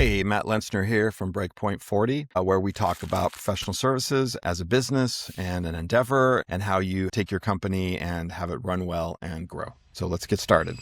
Hey, Matt Lentzner here from Breakpoint 40, where we talk about professional services as a business and an endeavor and how you take your company and have it run well and grow. So let's get started.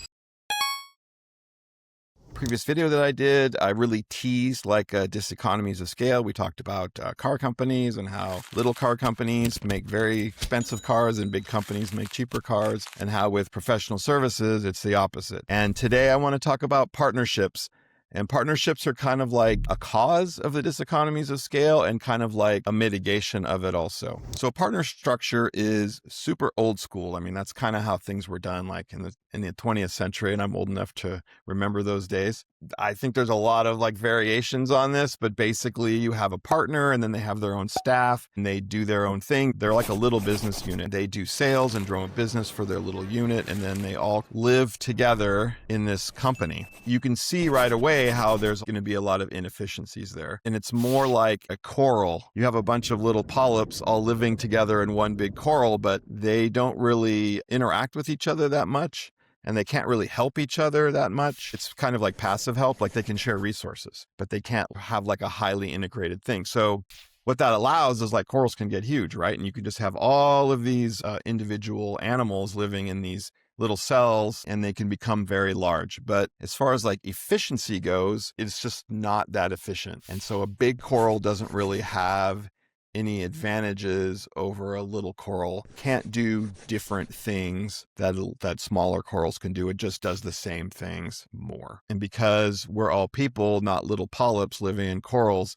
Previous video that I did, I really teased diseconomies of scale. We talked about car companies and how little car companies make very expensive cars and big companies make cheaper cars, and how with professional services, it's the opposite. And today I want to talk about partnerships. And partnerships are kind of like a cause of the diseconomies of scale and kind of like a mitigation of it also. So a partner structure is super old school. I mean, that's kind of how things were done like in the 20th century, and I'm old enough to remember those days. I think there's a lot of variations on this, but basically you have a partner and then they have their own staff and they do their own thing. They're like a little business unit. They do sales and grow a business for their little unit, and then they all live together in this company. You can see right away how there's going to be a lot of inefficiencies there. And it's more like a coral. You have a bunch of little polyps all living together in one big coral, but they don't really interact with each other that much. And they can't really help each other that much. It's kind of like passive help, like they can share resources, but they can't have like a highly integrated thing. So what that allows is corals can get huge, right? And you can just have all of these individual animals living in these little cells, and they can become very large. But as far as efficiency goes, it's just not that efficient. And so a big coral doesn't really have any advantages over a little coral. Can't do different things that smaller corals can do. It just does the same things more. And because we're all people, not little polyps living in corals,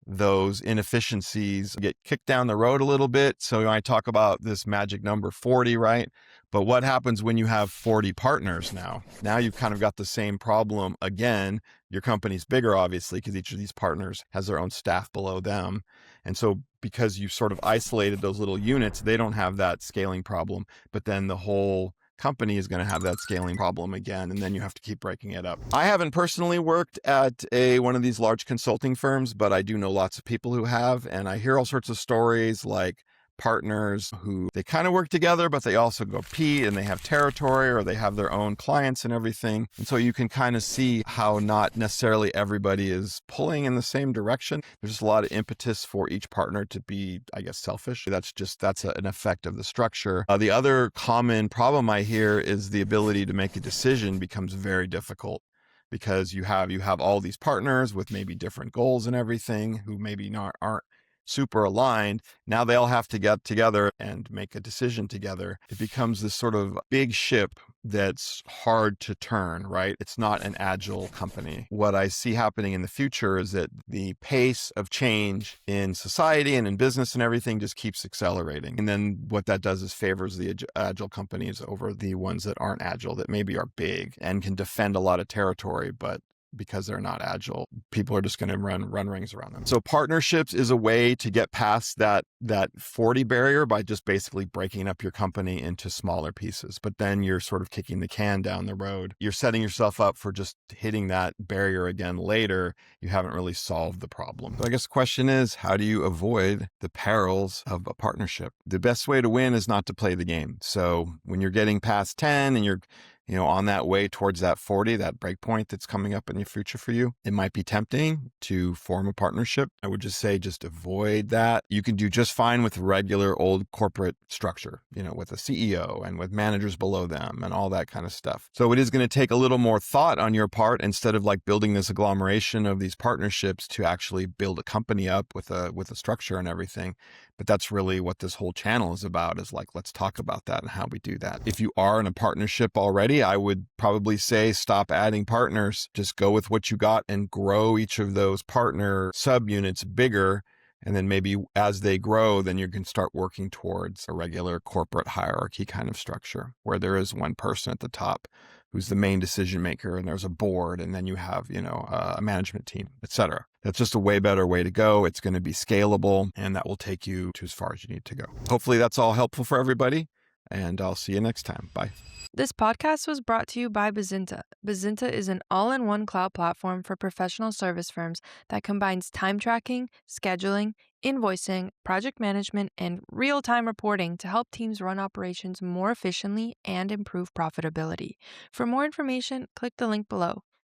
those inefficiencies get kicked down the road a little bit. So I talk about this magic number 40, right? But what happens when you have 40 partners now? Now you've kind of got the same problem again. Your company's bigger, obviously, because each of these partners has their own staff below them. And so because you've sort of isolated those little units, they don't have that scaling problem, but then the whole company is going to have that scaling problem again, and then you have to keep breaking it up. I haven't personally worked at one of these large consulting firms, but I do know lots of people who have, and I hear all sorts of stories like partners who they kind of work together, but they also compete and they have territory or they have their own clients and everything. And so you can kind of see how not necessarily everybody is pulling in the same direction. There's just a lot of impetus for each partner to be, I guess, selfish. That's an effect of the structure. The other common problem I hear is the ability to make a decision becomes very difficult, because you have all these partners with maybe different goals and everything who maybe aren't super aligned. Now they all have to get together and make a decision together. It becomes this sort of big ship that's hard to turn, right? It's not an agile company. What I see happening in the future is that the pace of change in society and in business and everything just keeps accelerating. And then what that does is favors the agile companies over the ones that aren't agile, that maybe are big and can defend a lot of territory, but because they're not agile, people are just going to run rings around them. So partnerships is a way to get past that 40 barrier by just basically breaking up your company into smaller pieces. But then you're sort of kicking the can down the road. You're setting yourself up for just hitting that barrier again later. You haven't really solved the problem. So I guess the question is, how do you avoid the perils of a partnership? The best way to win is not to play the game. So when you're getting past 10 and you're on that way towards that 40, that breakpoint that's coming up in the future for you, it might be tempting to form a partnership. I would just say, just avoid that. You can do just fine with regular old corporate structure, with a CEO and with managers below them and all that kind of stuff. So it is going to take a little more thought on your part, instead of building this agglomeration of these partnerships, to actually build a company up with a structure and everything. But that's really what this whole channel is about, is let's talk about that and how we do that. If you are in a partnership already, I would probably say stop adding partners. Just go with what you got and grow each of those partner subunits bigger. And then maybe as they grow, then you can start working towards a regular corporate hierarchy kind of structure, where there is one person at the top who's the main decision maker, and there's a board, and then you have, a management team, etc. That's just a way better way to go. It's going to be scalable, and that will take you to as far as you need to go. Hopefully that's all helpful for everybody, and I'll see you next time. Bye. This podcast was brought to you by Bizinta. Bizinta is an all-in-one cloud platform for professional service firms that combines time tracking, scheduling, invoicing, project management, and real-time reporting to help teams run operations more efficiently and improve profitability. For more information, click the link below.